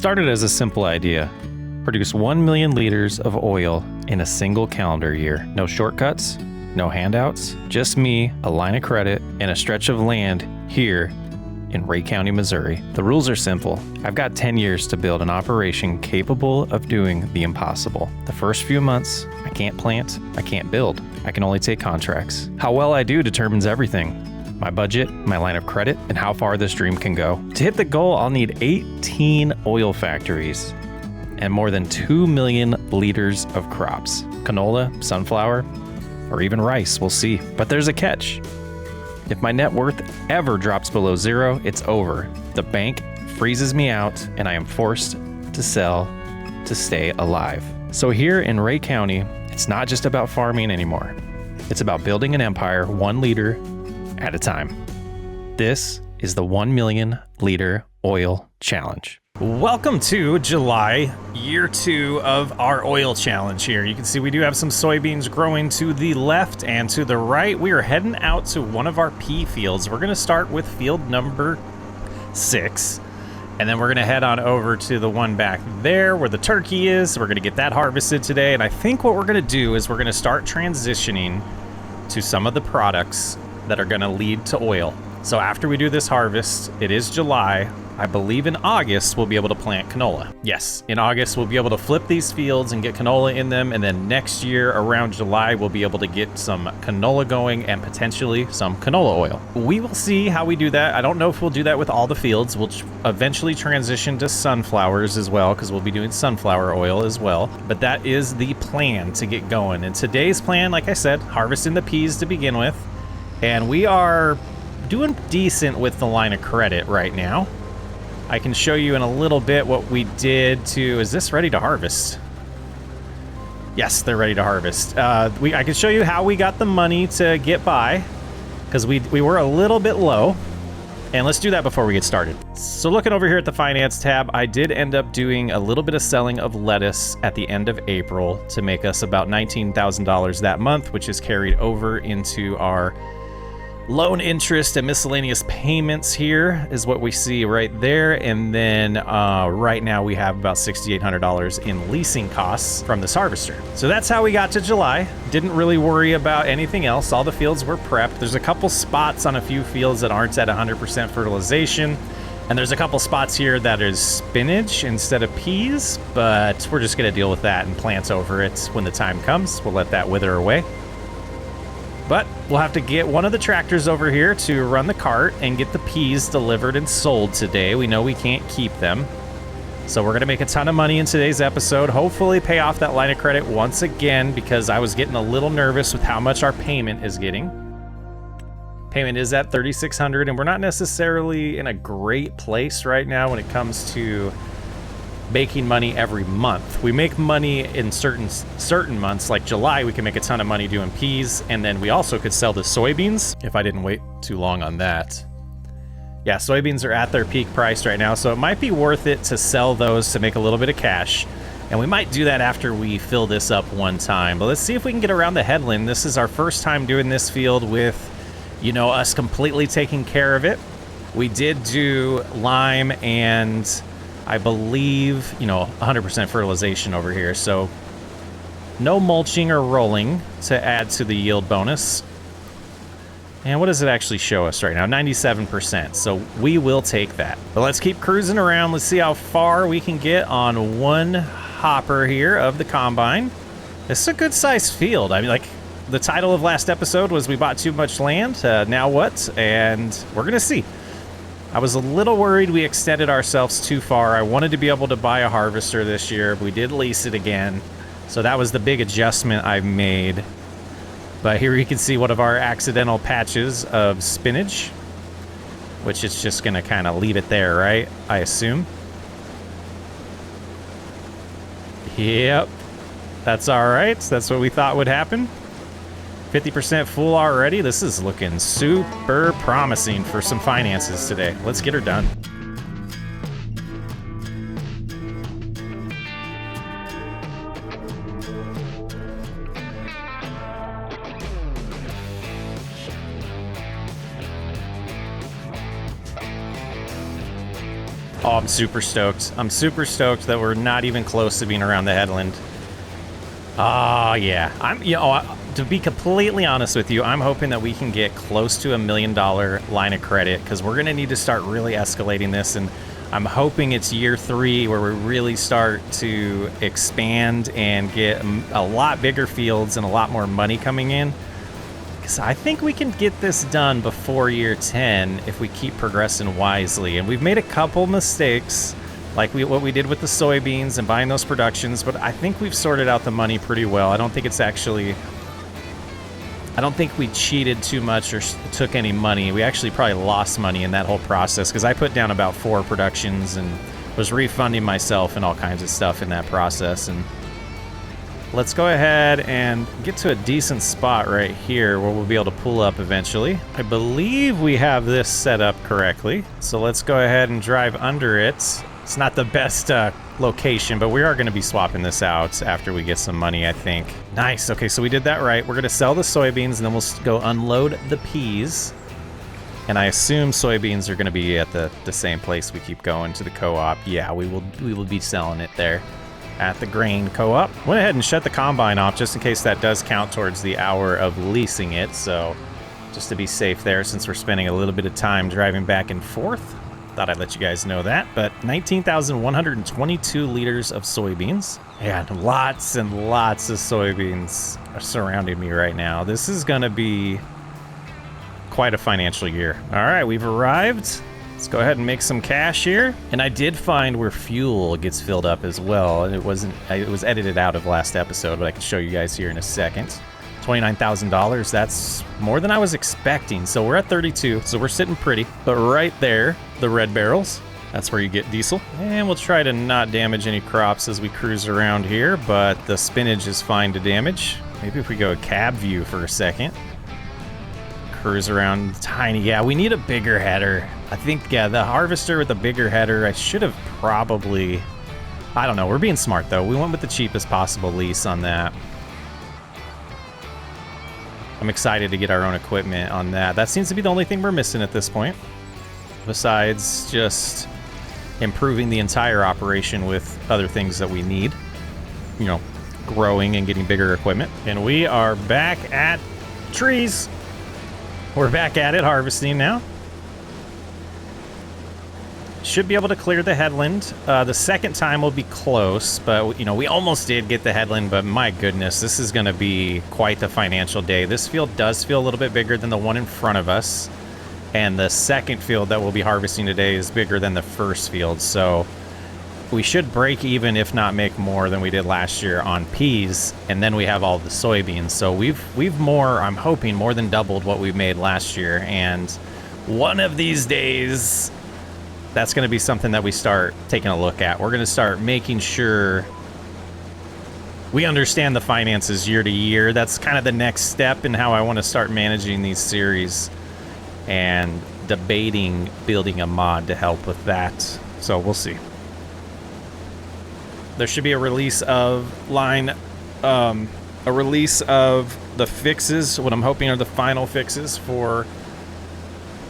started as a simple idea. Produce 1 million liters of oil in a single calendar year. No shortcuts, no handouts, just me, a line of credit, and a stretch of land here in Ray County, Missouri. The rules are simple. I've got 10 years to build an operation capable of doing the impossible. The first few months, I can't plant, I can't build. I can only take contracts. How well I do determines everything. My budget, my line of credit, and how far this dream can go. To hit the goal, I'll need 18 oil factories and more than 2 million liters of crops. Canola, sunflower, or even rice, we'll see. But there's a catch. If my net worth ever drops below zero, it's over. The bank freezes me out and I am forced to sell to stay alive. So here in Ray County, it's not just about farming anymore. It's about building an empire 1 liter at a time. This is the 1 million liter oil challenge. Welcome to July, year 2 of our oil challenge here. You can see we do have some soybeans growing to the left and to the right. We are heading out to one of our pea fields. We're gonna start with field number 6, and then we're gonna head on over to the one back there where the turkey is. We're gonna get that harvested today, and I think what we're gonna do is we're gonna start transitioning to some of the products that are gonna lead to oil. So after we do this harvest, it is July. I believe in August, we'll be able to plant canola. Yes, in August, we'll be able to flip these fields and get canola in them. And then next year, around July, we'll be able to get some canola going and potentially some canola oil. We will see how we do that. I don't know if we'll do that with all the fields. We'll eventually transition to sunflowers as well, because we'll be doing sunflower oil as well. But that is the plan to get going. And today's plan, like I said, harvesting the peas to begin with. And we are doing decent with the line of credit right now. I can show you in a little bit what we did to... Is this ready to harvest? Yes, they're ready to harvest. I can show you how we got the money to get by, because we were a little bit low. And let's do that before we get started. So looking over here at the finance tab, I did end up doing a little bit of selling of lettuce at the end of April to make us about $19,000 that month, which is carried over into our loan interest and miscellaneous payments. Here is what we see right there. And then right now we have about $6,800 in leasing costs from this harvester. So that's how we got to July. Didn't really worry about anything else. All the fields were prepped. There's a couple spots on a few fields that aren't at 100% fertilization. And there's a couple spots here that is spinach instead of peas, but we're just gonna deal with that and plant over it when the time comes. We'll let that wither away. But we'll have to get one of the tractors over here to run the cart and get the peas delivered and sold today. We know we can't keep them. So we're gonna make a ton of money in today's episode, hopefully pay off that line of credit once again, because I was getting a little nervous with how much our payment is getting. Payment is at $3,600, and we're not necessarily in a great place right now when it comes to making money every month. We make money in certain months, like July. We can make a ton of money doing peas, and then we also could sell the soybeans if I didn't wait too long on that. Yeah, soybeans are at their peak price right now, so it might be worth it to sell those to make a little bit of cash, and we might do that after we fill this up one time. But let's see if we can get around the headland. This is our first time doing this field with, you know, us completely taking care of it. We did do lime and I believe, 100% fertilization over here. So no mulching or rolling to add to the yield bonus. And what does it actually show us right now? 97%. So we will take that. But let's keep cruising around. Let's see how far we can get on one hopper here of the combine. This is a good sized field. I mean, like the title of last episode was we bought too much land. Now what? And we're going to see. I was a little worried we extended ourselves too far. I wanted to be able to buy a harvester this year. We did lease it again. So that was the big adjustment I've made. But here you can see one of our accidental patches of spinach, which is just going to kind of leave it there, right? I assume. Yep. That's all right. That's what we thought would happen. 50% full already. This is looking super promising for some finances today. Let's get her done. Oh, I'm super stoked. I'm super stoked that we're not even close to being around the headland. Oh, yeah. To be completely honest with you, I'm hoping that we can get close to $1 million line of credit, because we're going to need to start really escalating this, and I'm hoping it's year 3 where we really start to expand and get a lot bigger fields and a lot more money coming in. Because I think we can get this done before year 10 if we keep progressing wisely. And we've made a couple mistakes, like what we did with the soybeans and buying those productions, but I think we've sorted out the money pretty well. I don't think we cheated too much or took any money. We actually probably lost money in that whole process, because I put down about 4 productions and was refunding myself and all kinds of stuff in that process. And let's go ahead and get to a decent spot right here where we'll be able to pull up eventually. I believe we have this set up correctly, so let's go ahead and drive under it. It's not the best location, but we are going to be swapping this out after we get some money, I think. Nice. Okay, so we did that right. We're going to sell the soybeans, and then we'll go unload the peas. And I assume soybeans are going to be at the same place we keep going, to the co-op. Yeah, we will be selling it there at the grain co-op. Went ahead and shut the combine off just in case that does count towards the hour of leasing it. So just to be safe there, since we're spending a little bit of time driving back and forth. Thought I'd let you guys know that. But 19,122 liters of soybeans. And lots of soybeans are surrounding me right now. This is going to be quite a financial year. All right, we've arrived. Let's go ahead and make some cash here. And I did find where fuel gets filled up as well. And it was edited out of last episode, but I can show you guys here in a second. $29,000, that's more than I was expecting. So we're at 32, so we're sitting pretty. But right there, the red barrels, that's where you get diesel. And we'll try to not damage any crops as we cruise around here, but the spinach is fine to damage. Maybe if we go cab view for a second. Cruise around tiny. Yeah, we need a bigger header. I think, yeah, the harvester with the bigger header, I should have probably... I don't know, we're being smart though. We went with the cheapest possible lease on that. I'm excited to get our own equipment on that. That seems to be the only thing we're missing at this point, besides just improving the entire operation with other things that we need. You know, growing and getting bigger equipment. And we are back at trees. We're back at it, harvesting now. Should be able to clear the headland. The second time will be close, but, you know, we almost did get the headland, but my goodness, this is going to be quite the financial day. This field does feel a little bit bigger than the one in front of us, and the second field that we'll be harvesting today is bigger than the first field, so we should break even, if not make more than we did last year on peas, and then we have all the soybeans. So we've more, I'm hoping, more than doubled what we made last year, and one of these days... that's going to be something that we start taking a look at. We're going to start making sure we understand the finances year to year. That's kind of the next step in how I want to start managing these series, and debating building a mod to help with that. So we'll see. There should be a release of the fixes. What I'm hoping are the final fixes for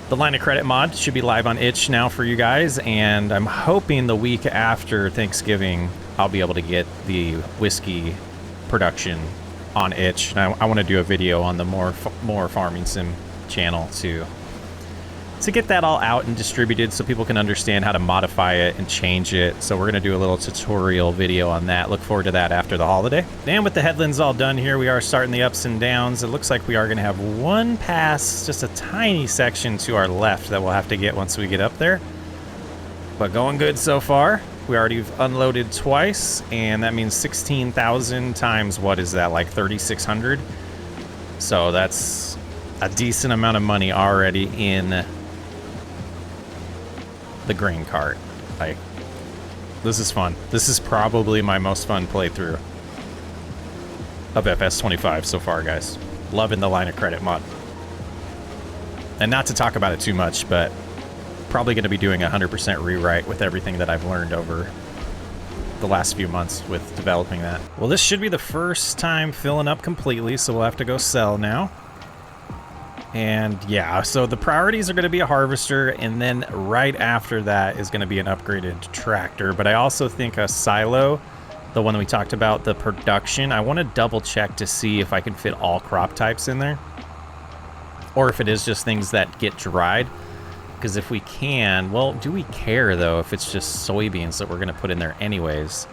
the line of credit mod. Should be live on itch now for you guys, and I'm hoping the week after Thanksgiving I'll be able to get the whiskey production on itch. And I want to do a video on the more farming sim channel to get that all out and distributed so people can understand how to modify it and change it. So we're going to do a little tutorial video on that. Look forward to that after the holiday. And with the headlands all done here, we are starting the ups and downs. It looks like we are going to have one pass, just a tiny section to our left that we'll have to get once we get up there. But going good so far. We already unloaded twice, and that means 16,000 times, what is that, like 3,600? So that's a decent amount of money already in the grain cart. Like, this is fun. This is probably my most fun playthrough of FS25 so far, guys. Loving the line of credit mod. And not to talk about it too much, but probably going to be doing a 100% rewrite with everything that I've learned over the last few months with developing that. Well, this should be the first time filling up completely, so we'll have to go sell now. And yeah, so the priorities are going to be a harvester, and then right after that is going to be an upgraded tractor. But I also think a silo, the one that we talked about, the production, I want to double check to see if I can fit all crop types in there, or if it is just things that get dried. Because if we can, well, do we care though if it's just soybeans that we're going to put in there anyways?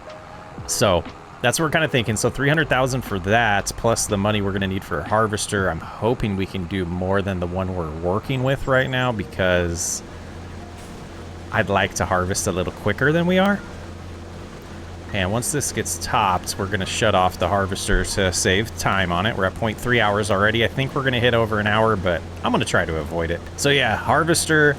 So that's what we're kind of thinking. So 300,000 for that, plus the money we're going to need for a harvester. I'm hoping we can do more than the one we're working with right now, because I'd like to harvest a little quicker than we are. And once this gets topped, we're going to shut off the harvester to save time on it. We're at 0.3 hours already. I think we're going to hit over an hour, but I'm going to try to avoid it. So yeah, harvester,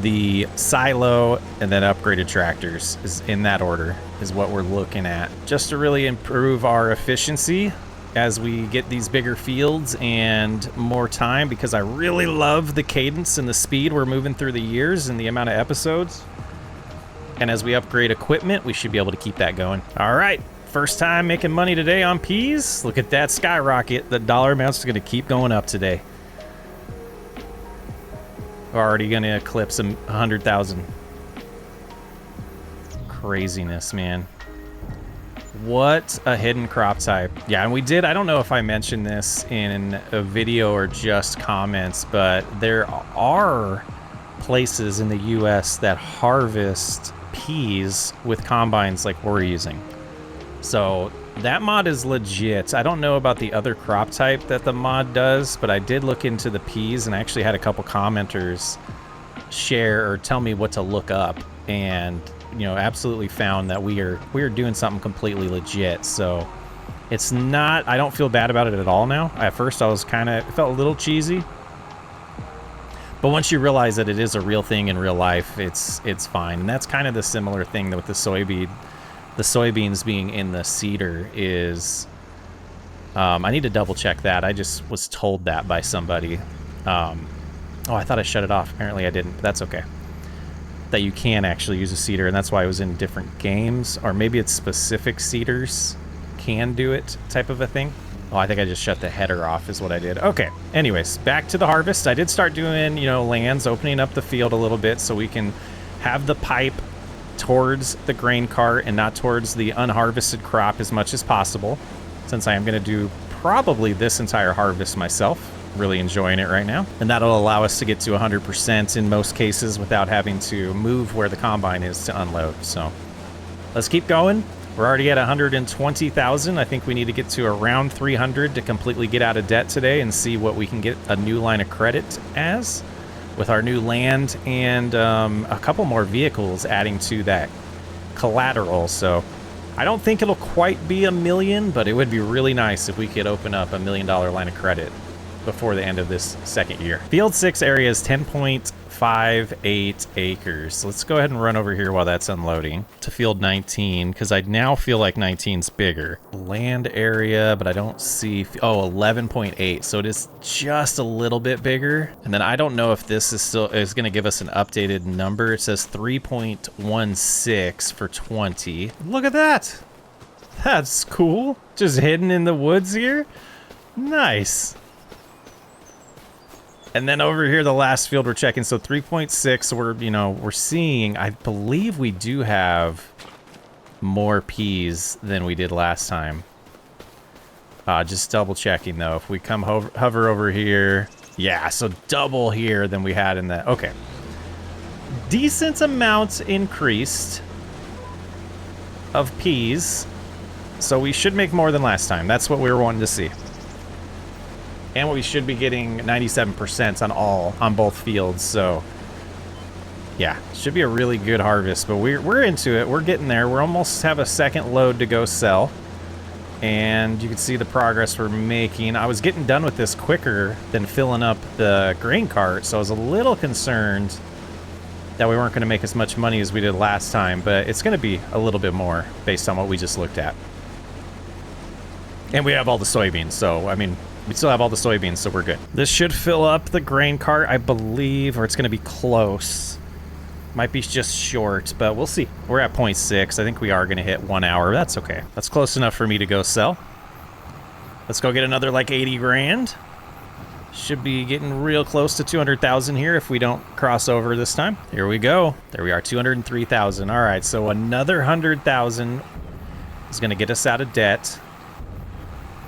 the silo, and then upgraded tractors is in that order is what we're looking at, just to really improve our efficiency as we get these bigger fields and more time, because I really love the cadence and the speed we're moving through the years and the amount of episodes. And as we upgrade equipment, we should be able to keep that going. All right, first time making money today on peas. Look at that skyrocket. The dollar amount's going to keep going up today. We're already going to eclipse 100,000. Craziness, man. What a hidden crop type. Yeah, and we did, I don't know if I mentioned this in a video or just comments, but there are places in the US that harvest peas with combines like we're using. So that mod is legit. I don't know about the other crop type that the mod does, but I did look into the peas, and I actually had a couple commenters share or tell me what to look up, and you know, absolutely found that we are doing something completely legit. So it's not, I don't feel bad about it at all now. At first I was kind of, it felt a little cheesy, but once you realize that it is a real thing in real life, it's fine. And that's kind of the similar thing with the soybeans being in the seeder is, I need to double check that. I just was told that by somebody. Oh, I thought I shut it off. Apparently I didn't, but that's okay. That you can actually use a seeder, and that's why it was in different games, or maybe it's specific seeders can do it type of a thing. Oh, I think I just shut the header off is what I did. Okay, anyways, back to the harvest. I did start doing, you know, lands, opening up the field a little bit so we can have the pipe towards the grain cart and not towards the unharvested crop as much as possible, since I am going to do probably this entire harvest myself. Really enjoying it right now, and that'll allow us to get to 100% in most cases without having to move where the combine is to unload. So let's keep going. We're already at 120,000. I think we need to get to around 300 to completely get out of debt today and see what we can get a new line of credit as with our new land and a couple more vehicles adding to that collateral. So I don't think it'll quite be 1 million, but it would be really nice if we could open up $1 million line of credit before the end of this second year. Field 6 area is 10.58 acres. Let's go ahead and run over here while that's unloading to field 19, because I now feel like 19's bigger. Land area, but I don't see, oh, 11.8. So it is just a little bit bigger. And then I don't know if this is still is going to give us an updated number. It says 3.16 for 20. Look at that. That's cool. Just hidden in the woods here. Nice. And then over here, the last field we're checking, so 3.6, we're seeing, I believe we do have more peas than we did last time. Just double checking though. If we come hover over here, yeah, so double here than we had in the, okay. Decent amount increased of peas, so we should make more than last time. That's what we were wanting to see. And we should be getting 97% on both fields. So yeah, should be a really good harvest, but we're into it. We're getting there. We almost have a second load to go sell. And you can see the progress we're making. I was getting done with this quicker than filling up the grain cart, so I was a little concerned that we weren't going to make as much money as we did last time, but it's going to be a little bit more based on what we just looked at. And we have all the soybeans, so I mean, we still have all the soybeans, so we're good. This should fill up the grain cart, I believe, or it's going to be close. Might be just short, but we'll see. We're at 0.6. I think we are going to hit 1 hour. That's okay. That's close enough for me to go sell. Let's go get another like 80 grand. Should be getting real close to 200,000 here if we don't cross over this time. Here we go. There we are, 203,000. All right, so another 100,000 is going to get us out of debt.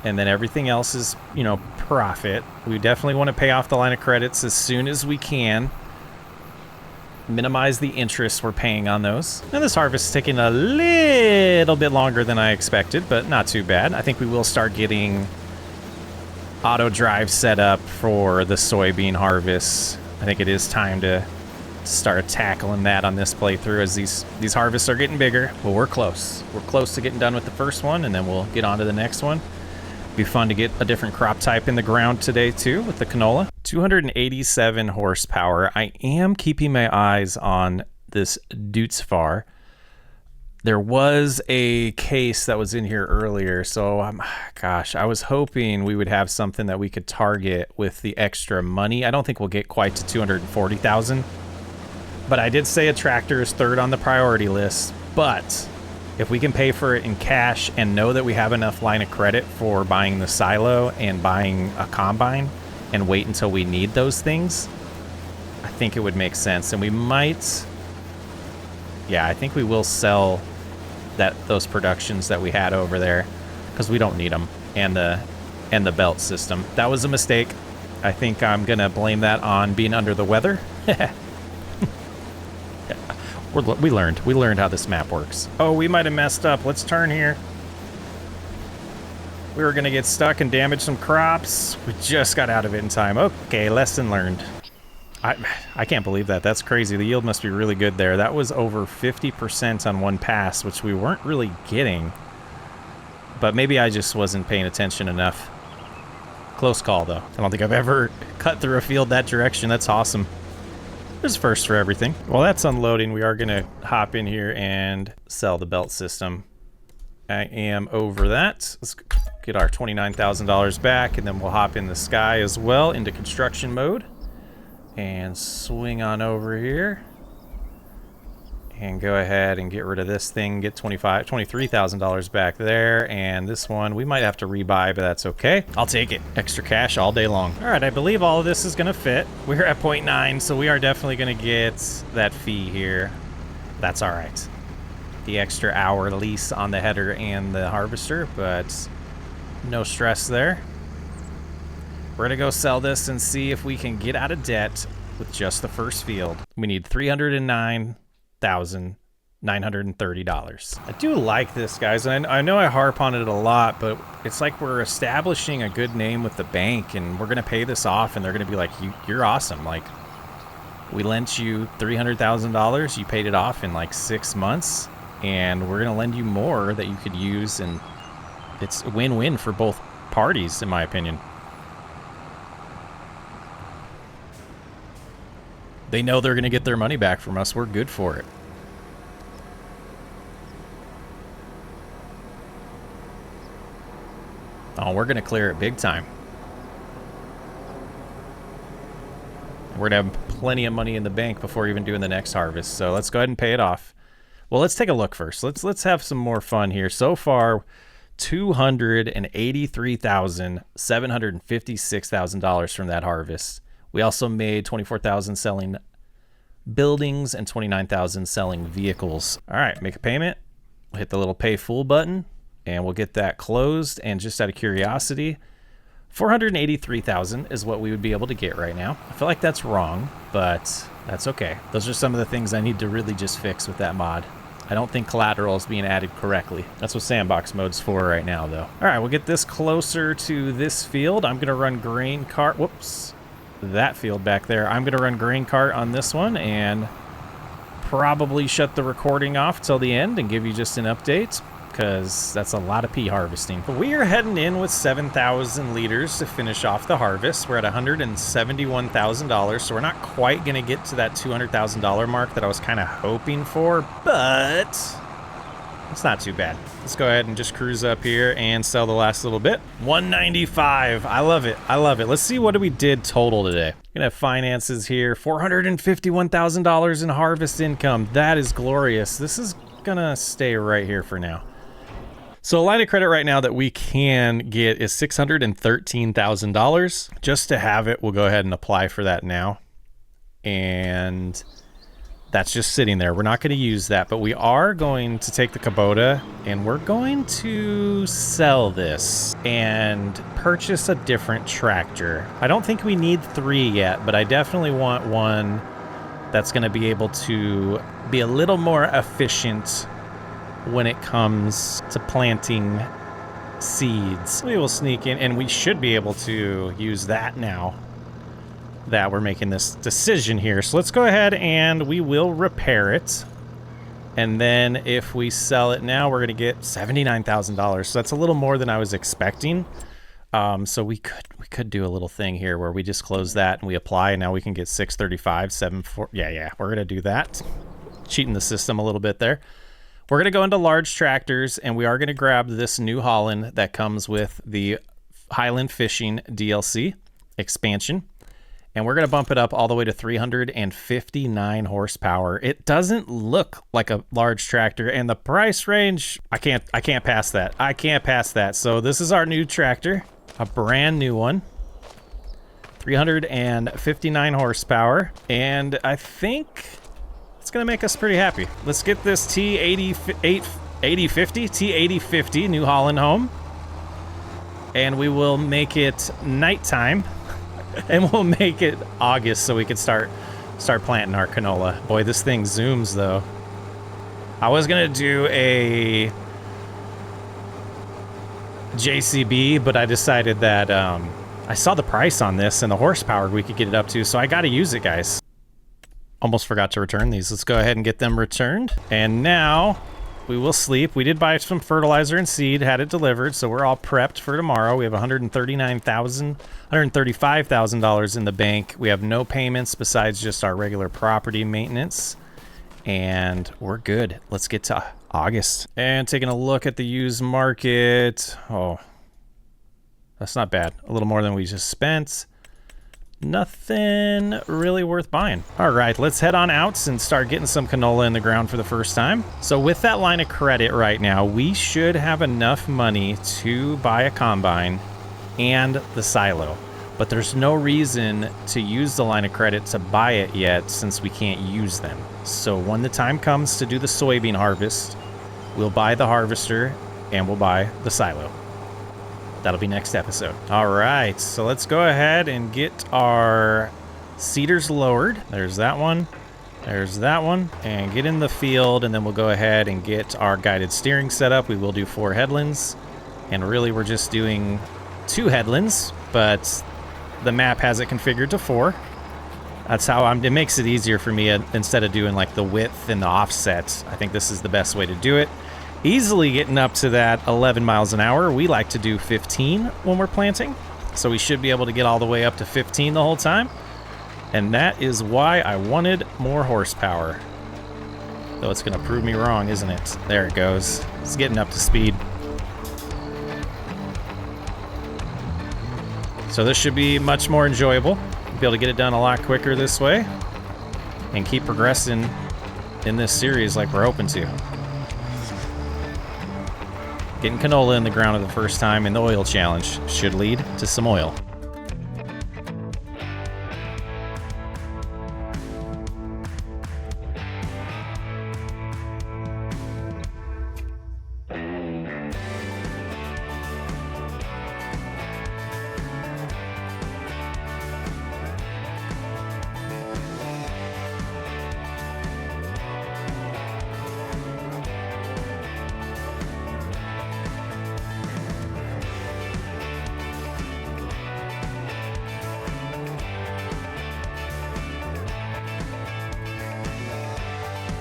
And then everything else is, you know, profit. We definitely want to pay off the line of credits as soon as we can. Minimize the interest we're paying on those. And this harvest is taking a little bit longer than I expected, but not too bad. I think we will start getting auto drive set up for the soybean harvest. I think it is time to start tackling that on this playthrough as these harvests are getting bigger. Well, we're close. We're close to getting done with the first one, and then we'll get on to the next one. Be fun to get a different crop type in the ground today too with the canola. 287 horsepower. I am keeping my eyes on this Dutzfar. There was a case that was in here earlier, so gosh, I was hoping we would have something that we could target with the extra money. I don't think we'll get quite to 240,000, but I did say a tractor is third on the priority list. But if we can pay for it in cash and know that we have enough line of credit for buying the silo and buying a combine and wait until we need those things, I think it would make sense. And we might, yeah, I think we will sell those productions that we had over there because we don't need them, and the belt system. That was a mistake. I think I'm gonna blame that on being under the weather. We learned how this map works. Oh, we might have messed up. Let's turn here. We were gonna get stuck and damage some crops. We just got out of it in time. Okay, lesson learned. I can't believe that. That's crazy. The yield must be really good there. That was over 50% on one pass, which we weren't really getting. But maybe I just wasn't paying attention enough. Close call, though. I don't think I've ever cut through a field that direction. That's awesome. There's first for everything. While that's unloading, we are going to hop in here and sell the belt system. I am over that. Let's get our $29,000 back, and then we'll hop in the sky as well into construction mode. And swing on over here. And go ahead and get rid of this thing. Get $23,000 back there. And this one, we might have to rebuy, but that's okay. I'll take it. Extra cash all day long. All right, I believe all of this is going to fit. We're at 0.9, so we are definitely going to get that fee here. That's all right. The extra hour lease on the header and the harvester, but no stress there. We're going to go sell this and see if we can get out of debt with just the first field. We need $309,930. I do like this, guys. And I know I harp on it a lot, but it's like we're establishing a good name with the bank, and we're going to pay this off, and they're going to be like, you're awesome. Like, we lent you $300,000. You paid it off in like 6 months, and we're going to lend you more that you could use, and it's a win-win for both parties, in my opinion. They know they're going to get their money back from us. We're good for it. Oh, we're going to clear it big time. We're going to have plenty of money in the bank before even doing the next harvest. So let's go ahead and pay it off. Well, let's take a look first. Let's have some more fun here. So far, $283,756,000 from that harvest. We also made $24,000 selling buildings and $29,000 selling vehicles. All right, make a payment. We'll hit the little pay full button, and we'll get that closed. And just out of curiosity, $483,000 is what we would be able to get right now. I feel like that's wrong, but that's okay. Those are some of the things I need to really just fix with that mod. I don't think collateral is being added correctly. That's what sandbox mode's for right now, though. All right, we'll get this closer to this field. I'm going to run grain cart. Whoops. That field back there. I'm going to run grain cart on this one and probably shut the recording off till the end and give you just an update, because that's a lot of pea harvesting. But we are heading in with 7,000 liters to finish off the harvest. We're at $171,000, so we're not quite going to get to that $200,000 mark that I was kind of hoping for, but it's not too bad. Let's go ahead and just cruise up here and sell the last little bit. 195. I love it. I love it. Let's see what we did total today. Gonna have finances here. $451,000 in harvest income. That is glorious. This is gonna stay right here for now. So a line of credit right now that we can get is $613,000. Just to have it, we'll go ahead and apply for that now. And that's just sitting there. We're not going to use that, but we are going to take the Kubota and we're going to sell this and purchase a different tractor. I don't think we need 3 yet, but I definitely want one that's going to be able to be a little more efficient when it comes to planting seeds. We will sneak in, and we should be able to use that now that we're making this decision here. So let's go ahead and we will repair it. And then if we sell it now, we're going to get $79,000. So that's a little more than I was expecting. So we could do a little thing here where we just close that and we apply, and now we can get 635, 74. Yeah, we're going to do that. Cheating the system a little bit there. We're going to go into large tractors, and we are going to grab this New Holland that comes with the Highland Fishing DLC expansion. And we're going to bump it up all the way to 359 horsepower. It doesn't look like a large tractor, and the price range, I can't pass that. I can't pass that. So this is our new tractor, a brand new one. 359 horsepower, and I think it's going to make us pretty happy. Let's get this T8050 New Holland home, and we will make it nighttime. And we'll make it August so we can start planting our canola. Boy, this thing zooms though. I was gonna do a JCB, but I decided that I saw the price on this and the horsepower we could get it up to, so I gotta use it, guys. Almost forgot to return these. Let's go ahead and get them returned. And now we will sleep. We did buy some fertilizer and seed, had it delivered, so we're all prepped for tomorrow. We have $135,000 in the bank. We have no payments besides just our regular property maintenance, and we're good. Let's get to August. And taking a look at the used market. Oh, that's not bad. A little more than we just spent. Nothing really worth buying. All right, let's head on out and start getting some canola in the ground for the first time. So with that line of credit right now, we should have enough money to buy a combine and the silo. But there's no reason to use the line of credit to buy it yet, since we can't use them. So when the time comes to do the soybean harvest, we'll buy the harvester and we'll buy the silo. That'll be next episode. All right, so let's go ahead and get our seeders lowered. There's that one. There's that one. And get in the field, and then we'll go ahead and get our guided steering set up. We will do 4 headlands. And really, we're just doing 2 headlands, but the map has it configured to 4. That's how it makes it easier for me instead of doing like the width and the offset. I think this is the best way to do it. Easily getting up to that 11 miles an hour. We like to do 15 when we're planting, so we should be able to get all the way up to 15 the whole time. And that is why I wanted more horsepower. Though it's going to prove me wrong, isn't it? There it goes. It's getting up to speed. So this should be much more enjoyable. We'll be able to get it done a lot quicker this way and keep progressing in this series like we're hoping to. Getting canola in the ground for the first time in the oil challenge should lead to some oil.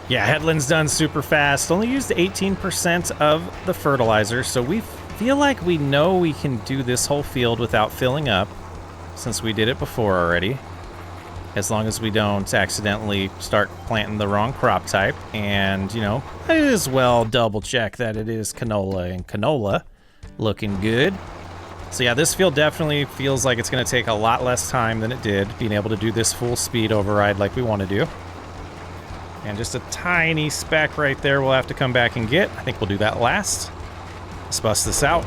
Yeah, headland's done super fast. Only used 18% of the fertilizer, so we feel like we know we can do this whole field without filling up, since we did it before already. As long as we don't accidentally start planting the wrong crop type. And, you know, might as well double check that it is canola, and canola looking good. So yeah, this field definitely feels like it's going to take a lot less time than it did, being able to do this full speed override like we want to do. And just a tiny speck right there we'll have to come back and get. I think we'll do that last. Let's bust this out.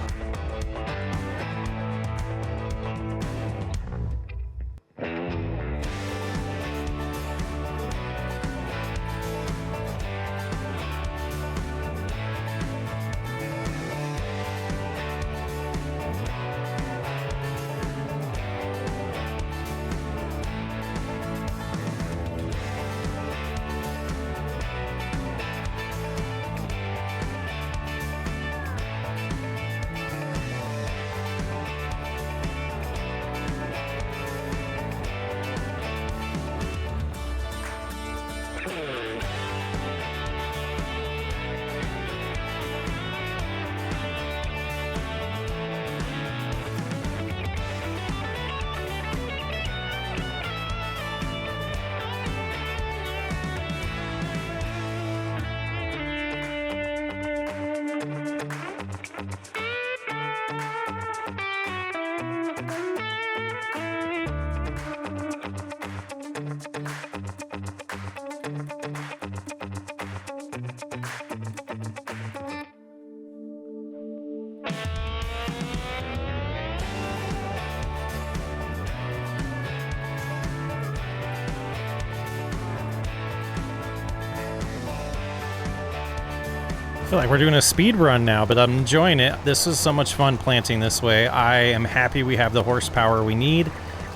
I feel like we're doing a speed run now, but I'm enjoying it. This is so much fun planting this way. I am happy we have the horsepower we need,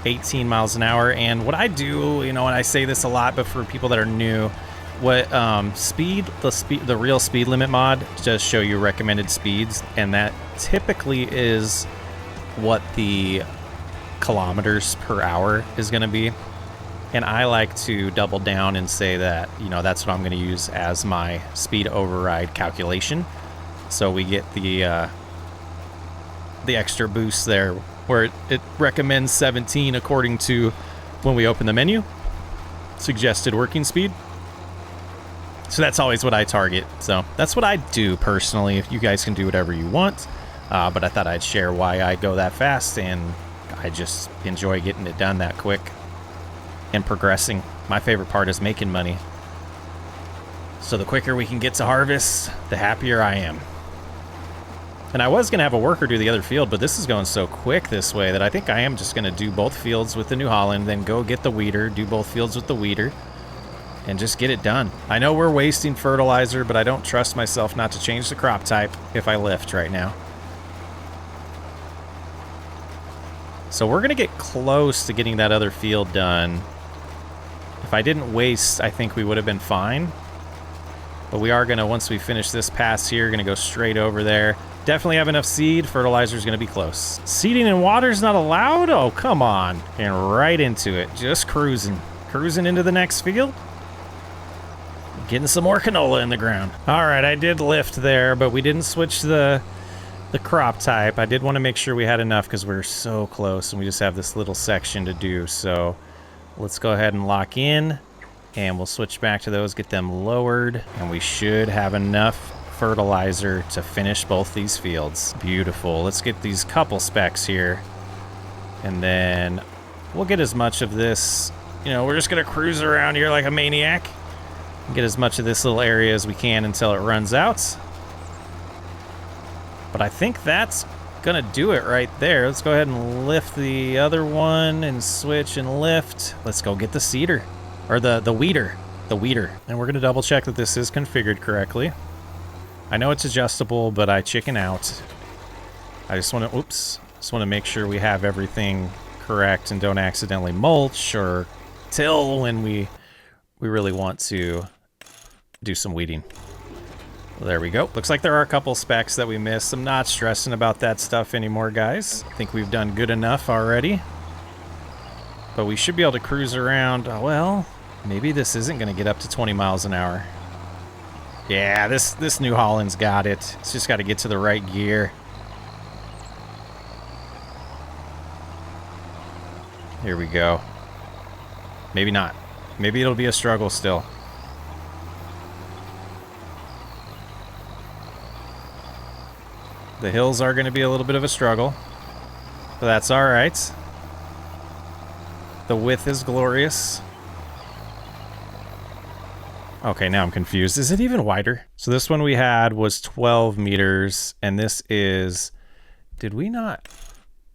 18 miles an hour. And what I do, you know, and I say this a lot, but for people that are new, what the real speed limit mod does show you recommended speeds, and that typically is what the kilometers per hour is going to be. And I like to double down and say that, you know, that's what I'm going to use as my speed override calculation. So we get the extra boost there, where it recommends 17 according to when we open the menu, suggested working speed. So that's always what I target. So that's what I do personally. If you guys can do whatever you want, but I thought I'd share why I go that fast, and I just enjoy getting it done that quick. And progressing. My favorite part is making money. So the quicker we can get to harvest, the happier I am. And I was going to have a worker do the other field, but this is going so quick this way that I think I am just going to do both fields with the New Holland, then go get the weeder, do both fields with the weeder, and just get it done. I know we're wasting fertilizer, but I don't trust myself not to change the crop type if I lift right now. So we're going to get close to getting that other field done. If I didn't waste, I think we would have been fine. But we are going to, once we finish this pass here, going to go straight over there. Definitely have enough seed. Fertilizer is going to be close. Seeding and water is not allowed? Oh, come on. And right into it. Just cruising. Cruising into the next field. Getting some more canola in the ground. All right, I did lift there, but we didn't switch the crop type. I did want to make sure we had enough because we're so close and we just have this little section to do. So let's go ahead and lock in, and we'll switch back to those, get them lowered, and we should have enough fertilizer to finish both these fields. Beautiful. Let's get these couple specks here, and then we'll get as much of this. You know, we're just going to cruise around here like a maniac and get as much of this little area as we can until it runs out. But I think that's gonna do it right there. Let's go ahead and lift the other one and switch and lift. Let's go get the seeder, or the weeder. And we're gonna double check that this is configured correctly. I know it's adjustable, but I chicken out. I just wanna, just wanna make sure we have everything correct and don't accidentally mulch or till when we really want to do some weeding. Well, there we go. Looks like there are a couple specs that we missed. I'm not stressing about that stuff anymore, guys. I think we've done good enough already. But we should be able to cruise around. Well, maybe this isn't going to get up to 20 miles an hour. Yeah, this New Holland's got it. It's just got to get to the right gear. Here we go. Maybe not. Maybe it'll be a struggle still. The hills are going to be a little bit of a struggle, but that's all right. The width is glorious. Okay, now I'm confused. Is it even wider? So this one we had was 12 meters, and this is... Did we not...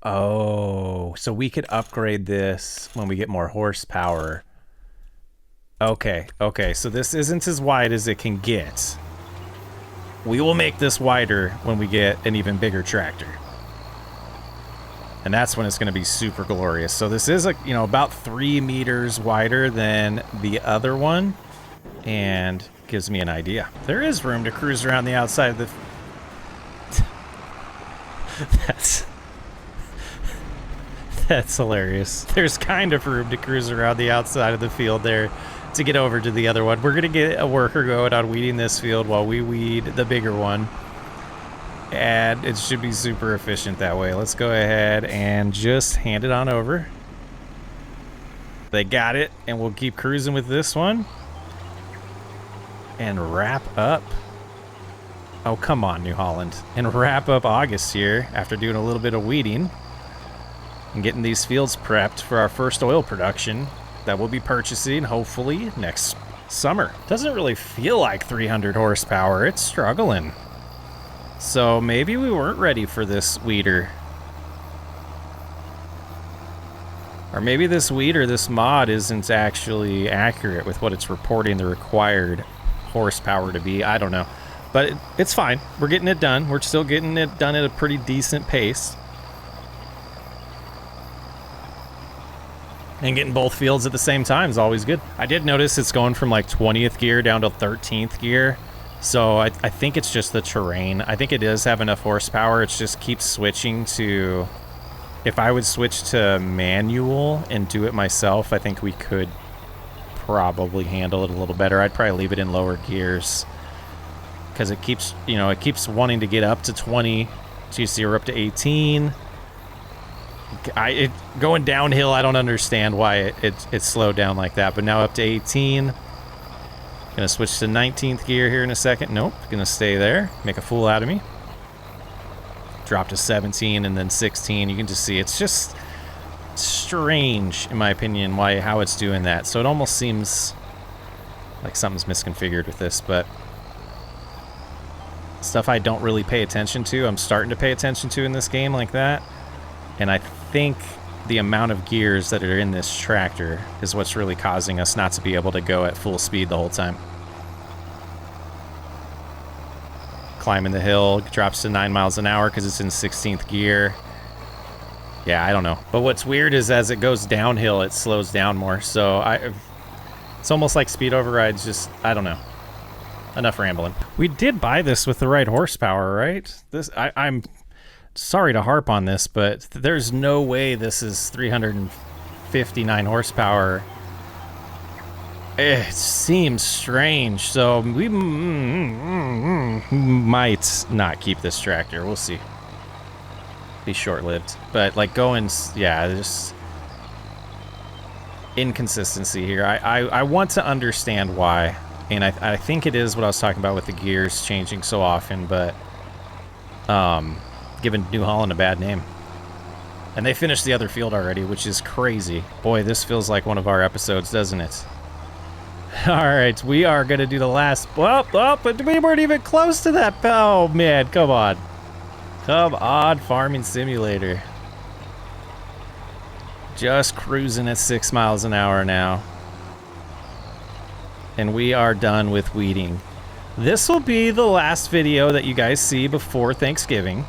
Oh, so we could upgrade this when we get more horsepower. Okay, okay, so this isn't as wide as it can get. We will make this wider when we get an even bigger tractor. And that's when it's going to be super glorious. So this is, like, you know, about 3 meters wider than the other one. And gives me an idea. There is room to cruise around the outside of the... That's hilarious. There's kind of room to cruise around the outside of the field there to get over to the other one. We're going to get a worker going on weeding this field while we weed the bigger one. And it should be super efficient that way. Let's go ahead and just hand it on over. They got it, and we'll keep cruising with this one. And wrap up. Oh, come on, New Holland. And wrap up August here after doing a little bit of weeding and getting these fields prepped for our first oil production that we'll be purchasing hopefully next summer. Doesn't really feel like 300 horsepower. It's struggling. So maybe we weren't ready for this weeder. Or maybe this weeder, this mod, isn't actually accurate with what it's reporting the required horsepower to be. I don't know. But it's fine. We're getting it done. We're still getting it done at a pretty decent pace. And getting both fields at the same time is always good. I did notice it's going from like 20th gear down to 13th gear. So I think it's just the terrain. I think it does have enough horsepower. It just keeps switching to... If I would switch to manual and do it myself, I think we could probably handle it a little better. I'd probably leave it in lower gears because it keeps, you know, it keeps wanting to get up to 20. So you see we're up to 18. Going downhill, I don't understand why it slowed down like that, but now up to 18. Gonna switch to 19th gear here in a second. Nope, gonna stay there. Make a fool out of me. Drop to 17 and then 16. You can just see it's just strange, in my opinion, how it's doing that. So it almost seems like something's misconfigured with this, but stuff I don't really pay attention to, I'm starting to pay attention to in this game like that. And I think the amount of gears that are in this tractor is what's really causing us not to be able to go at full speed the whole time. Climbing the hill, drops to 9 miles an hour because it's in 16th gear. Yeah, I don't know. But what's weird is as it goes downhill, it slows down more. So it's almost like speed overrides, just, I don't know. Enough rambling. We did buy this with the right horsepower, right? I'm sorry to harp on this, but there's no way this is 359 horsepower. It seems strange, so we might not keep this tractor. We'll see. Be short-lived, but like going, yeah, just inconsistency here. I want to understand why, and I think it is what I was talking about with the gears changing so often, but giving New Holland a bad name. And they finished the other field already, which is crazy. Boy, this feels like one of our episodes, doesn't it? All right, we are going to do the last... Well, but we weren't even close to that. Oh, man, come on. Come on, Farming Simulator. Just cruising at 6 miles an hour now. And we are done with weeding. This will be the last video that you guys see before Thanksgiving.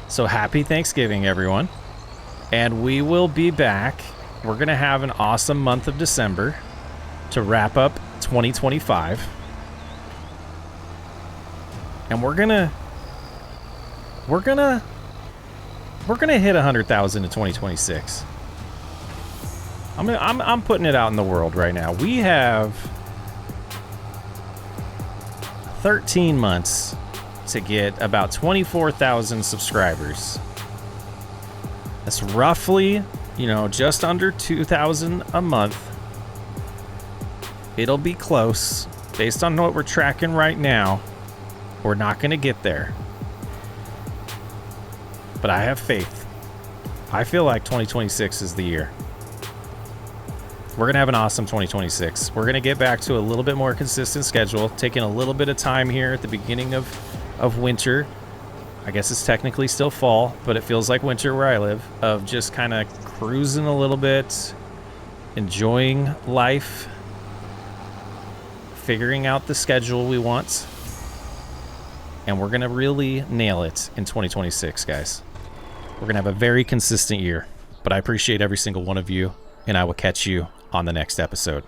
So happy Thanksgiving, everyone. And we will be back. We're going to have an awesome month of December to wrap up 2025. And we're gonna hit 100,000 in 2026. I'm putting it out in the world right now. We have 13 months to get about 24,000 subscribers. That's roughly, you know, just under 2,000 a month. It'll be close. Based on what we're tracking right now, we're not going to get there. But I have faith. I feel like 2026 is the year. We're going to have an awesome 2026. We're going to get back to a little bit more consistent schedule, taking a little bit of time here at the beginning of winter. I guess it's technically still fall, but it feels like winter where I live, of just kind of cruising a little bit, enjoying life, figuring out the schedule we want. And we're going to really nail it in 2026, guys. We're going to have a very consistent year, but I appreciate every single one of you, and I will catch you on the next episode.